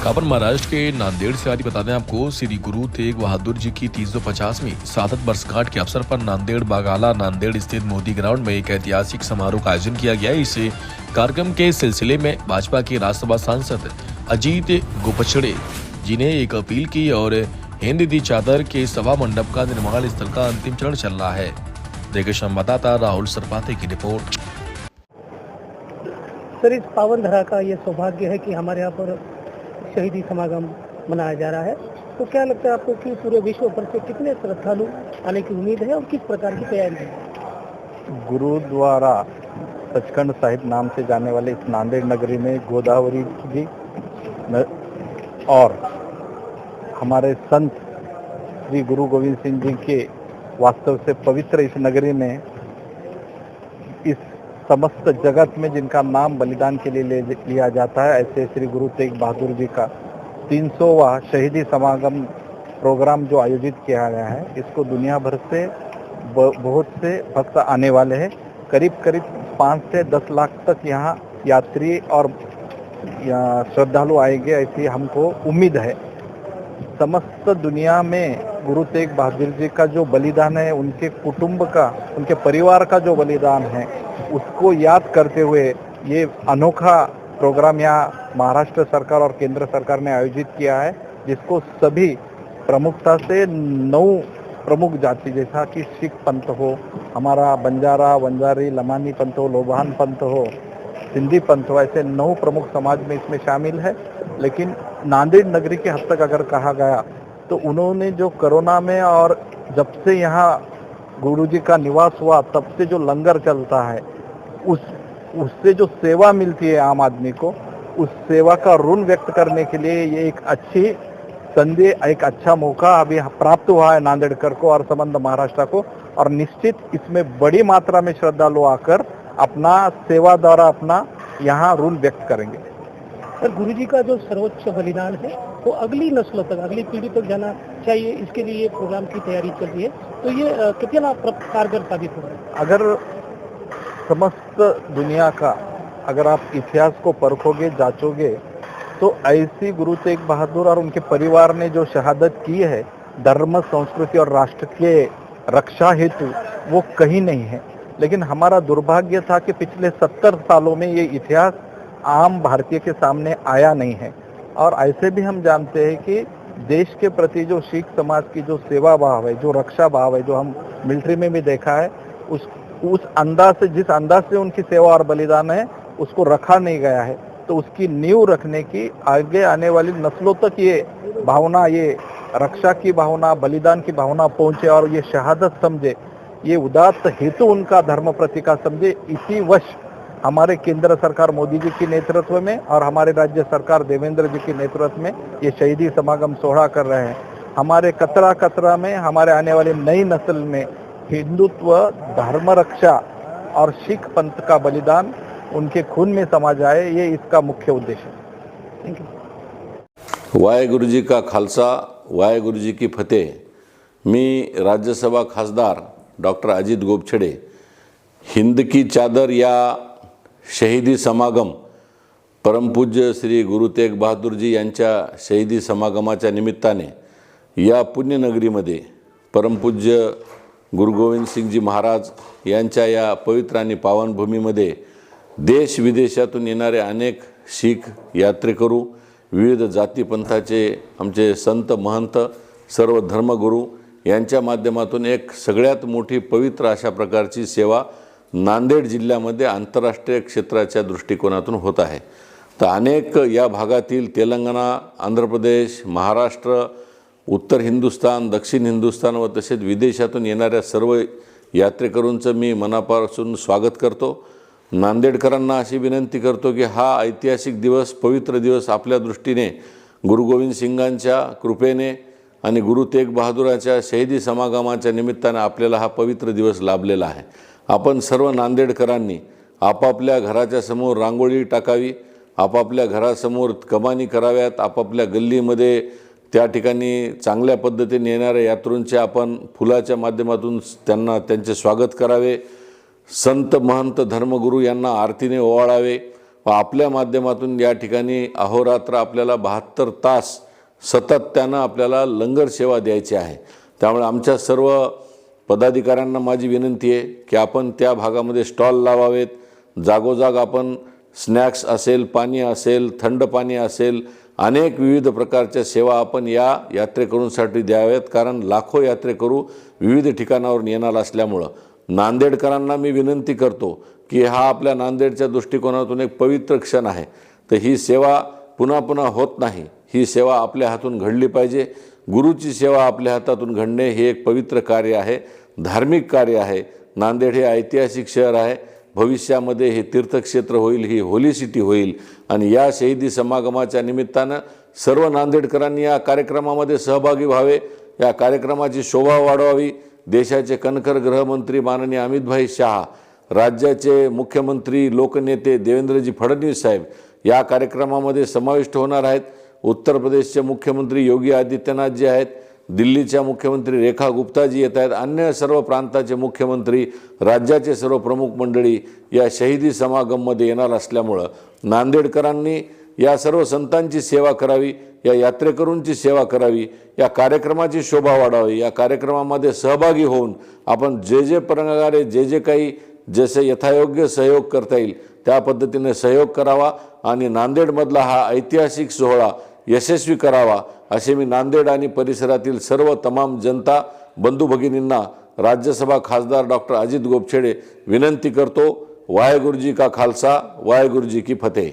खबर महाराष्ट्र के नांदेड़ से आ रही। बता दें आपको, श्री गुरु तेग बहादुर जी की 350वीं शहादत वर्षगांठ के अवसर पर नांदेड़ बागाला नांदेड़ स्थित मोदी ग्राउंड में एक ऐतिहासिक समारोह का आयोजन किया गया। इस कार्यक्रम के सिलसिले में भाजपा के राज्यसभा सांसद अजीत गोपछड़े जी ने एक अपील की और हिंद दी चादर के सभा मंडप का निर्माण स्थल का अंतिम चरण चल रहा है। देखिए संवाददाता राहुल सरपाते की रिपोर्ट। सर, इस पावन धरा का ये सौभाग्य है कि हमारे यहाँ पर शहीदी समागम मनाया जा रहा है, तो क्या लगता है आपको कि पूरे विश्व भर से कितने श्रद्धालु आने की उम्मीद है और किस प्रकार की तैयारी है? गुरुद्वारा सचखंड साहिब नाम से जाने वाले इस नांदेड़ नगरी में गोदावरी जी और हमारे संत श्री गुरु गोविंद सिंह जी के वास्तव से पवित्र इस नगरी में इस समस्त जगत में जिनका नाम बलिदान के लिए लिया जाता है, ऐसे श्री गुरु तेग बहादुर जी का 300वां शहीदी समागम प्रोग्राम जो आयोजित किया गया है, इसको दुनिया भर से बहुत से भक्त आने वाले हैं। करीब 5 से 10 लाख तक यहाँ यात्री और श्रद्धालु आएंगे, ऐसी हमको उम्मीद है। समस्त दुनिया में गुरु तेग बहादुर जी का जो बलिदान है, उनके कुटुंब का, उनके परिवार का जो बलिदान है, उसको याद करते हुए ये अनोखा प्रोग्राम यहाँ महाराष्ट्र सरकार और केंद्र सरकार ने आयोजित किया है, जिसको सभी प्रमुखता से 9 प्रमुख जाति जैसा कि सिख पंथ हो, हमारा बंजारा वंजारी लमानी पंथ हो, लोभान पंथ हो, सिंधी पंथ हो, ऐसे 9 प्रमुख समाज में इसमें शामिल है। लेकिन नांदेड़ नगरी के हद तक अगर कहा गया तो उन्होंने जो कोरोना में और जब से यहाँ गुरु जी का निवास हुआ तब से जो लंगर चलता है, उससे जो सेवा मिलती है आम आदमी को, उस सेवा का ऋण व्यक्त करने के लिए ये एक अच्छी संधि, एक अच्छा मौका अभी प्राप्त हुआ है नांदेड़कर को और संबंध महाराष्ट्र को। और निश्चित इसमें बड़ी मात्रा में श्रद्धालु आकर अपना सेवा द्वारा अपना यहाँ ऋण व्यक्त करेंगे। सर, गुरु जी का जो सर्वोच्च बलिदान है वो अगली नस्लों तक, अगली पीढ़ी तक जाना चाहिए, इसके लिए ये प्रोग्राम की तैयारी चल रही है, तो ये कितना कारगर साबित हो रहा है? अगर समस्त दुनिया का अगर आप इतिहास को परखोगे, जांचोगे, तो ऐसी गुरु तेग बहादुर और उनके परिवार ने जो शहादत की है धर्म, संस्कृति और राष्ट्र के रक्षा हेतु, वो कहीं नहीं है। लेकिन हमारा दुर्भाग्य था कि पिछले 70 सालों में ये इतिहास आम भारतीय के सामने आया नहीं है। और ऐसे भी हम जानते हैं कि देश के प्रति जो सिख समाज की जो सेवा भाव है, जो रक्षा भाव है, जो हम मिलिट्री में भी देखा है, उस अंदाज से, जिस अंदाज से उनकी सेवा और बलिदान है, उसको रखा नहीं गया है। तो उसकी नींव रखने की, आगे आने वाली नस्लों तक ये भावना, ये रक्षा की भावना, बलिदान की भावना पहुंचे और ये शहादत समझे, ये उदात्त हेतु उनका धर्म प्रति का समझे। इसी वश हमारे केंद्र सरकार मोदी जी के नेतृत्व में और हमारे राज्य सरकार देवेंद्र जी के नेतृत्व में ये शहीदी समागम सोहरा कर रहे हैं। हमारे कतरा कतरा में हमारे आने वाली नई नस्ल में हिंदुत्व, धर्म रक्षा और सिख पंथ का बलिदान उनके खून में समा जाए, ये इसका मुख्य उद्देश्य है। Thank you. वाहेगुरु जी का खालसा, वाहेगुरु जी की फतेह। मी राज्यसभा खासदार डॉक्टर अजित गोपछड़े हिंद की चादर या शहीदी समागम परमपूज्य श्री गुरु तेग बहादुर जी यांच्या शहीदी समागमाच्या निमित्ताने या पुण्यनगरीमध्ये परमपूज्य गुरु गोविंद सिंगजी महाराज यांच्या या पवित्र आणि पावनभूमीमध्ये देश विदेशातून येणारे अनेक शीख यात्रेकरू, विविध जातीपंथाचे आमचे संत महंत, सर्व धर्मगुरू यांच्या माध्यमातून एक सगळ्यात मोठी पवित्र अशा प्रकारची सेवा नांदेड जिल्ह्यामध्ये आंतरराष्ट्रीय क्षेत्राच्या दृष्टिकोनातून होत आहे। तर अनेक या भागातील तेलंगणा, आंध्र प्रदेश, महाराष्ट्र, उत्तर हिंदुस्थान, दक्षिण हिंदुस्थान व तसेच विदेशातून येणाऱ्या सर्व यात्रेकरूंचं मी मनापासून स्वागत करतो। नांदेडकरांना अशी विनंती करतो की हा ऐतिहासिक दिवस, पवित्र दिवस आपल्या दृष्टीने गुरु गोविंद सिंगांच्या कृपेने आणि गुरु तेग बहादुराच्या शहीदी समागमाच्या निमित्ताने आपल्याला हा पवित्र दिवस लाभलेला आहे। आपण सर्व नांदेडकरांनी आपापल्या घराच्या समोर रांगोळी टाकावी, आपापल्या घरासमोर कमानी कराव्यात, आपापल्या गल्लीमध्ये त्या ठिकाणी चांगल्या पद्धतीने येणाऱ्या यात्रूंचे आपण फुलाच्या माध्यमातून त्यांचे स्वागत करावे। संत महंत धर्मगुरू यांना आरतीने ओवाळावे व आपल्या माध्यमातून या ठिकाणी अहोरात्र आपल्याला 72 तास सातत्यानं आपल्याला लंगर सेवा द्यायची आहे। त्यामुळे आमच्या सर्व पदाधिकाऱ्यांना माझी विनंती आहे की आपण त्या भागामध्ये स्टॉल लावावेत, जागोजाग आपण स्नॅक्स असेल, पाणी असेल, थंड पाणी असेल, अनेक विविध प्रकारच्या सेवा आपण या यात्रेकरूंसाठी द्याव्यात। कारण लाखो यात्रेकरू विविध ठिकाणावरून येणार असल्यामुळं नांदेडकरांना मी विनंती करतो की हा आपल्या नांदेडच्या दृष्टिकोनातून एक पवित्र क्षण आहे। तर ही सेवा पुन्हा पुन्हा होत नाही, ही सेवा आपल्या हातून घडली पाहिजे। गुरुची सेवा आपल्या हातातून घडणे हे एक पवित्र कार्य आहे, धार्मिक कार्य आहे। नांदेड हे ऐतिहासिक शहर आहे, भविष्यामध्ये हे तीर्थक्षेत्र होईल, ही होली सिटी होईल। आणि या शहीदी समागमाच्या निमित्तानं सर्व नांदेडकरांनी या कार्यक्रमामध्ये सहभागी व्हावे, या कार्यक्रमाची शोभा वाढवावी। देशाचे कणखर गृहमंत्री माननीय अमितभाई शाह, राज्याचे मुख्यमंत्री लोकनेते देवेंद्रजी फडणवीस साहेब या कार्यक्रमामध्ये समाविष्ट होणार आहेत। उत्तर प्रदेशचे मुख्यमंत्री योगी आदित्यनाथ जी आहेत, दिल्लीच्या मुख्यमंत्री रेखा गुप्ताजी येत आहेत, अन्य सर्व प्रांताचे मुख्यमंत्री, राज्याचे सर्व प्रमुख मंडळी या शहीदी समागममध्ये येणार असल्यामुळं नांदेडकरांनी या सर्व संतांची सेवा करावी, या यात्रेकरूंची सेवा करावी, या कार्यक्रमाची शोभा वाढावी। या कार्यक्रमामध्ये सहभागी होऊन आपण जे प्रकारे जे काही जसे यथायोग्य सहयोग करता येईल त्या पद्धतीने सहयोग करावा आणि नांदेडमधला हा ऐतिहासिक सोहळा यशस्वी करावा, असे मी नांदेड आणि परिसरातील सर्व तमाम जनता बंधू भगिनींना राज्यसभा खासदार डॉक्टर अजित गोपछेडे विनंती करतो। वाहेगुरु जी का खालसा, वाहेगुरु जी की फतेह।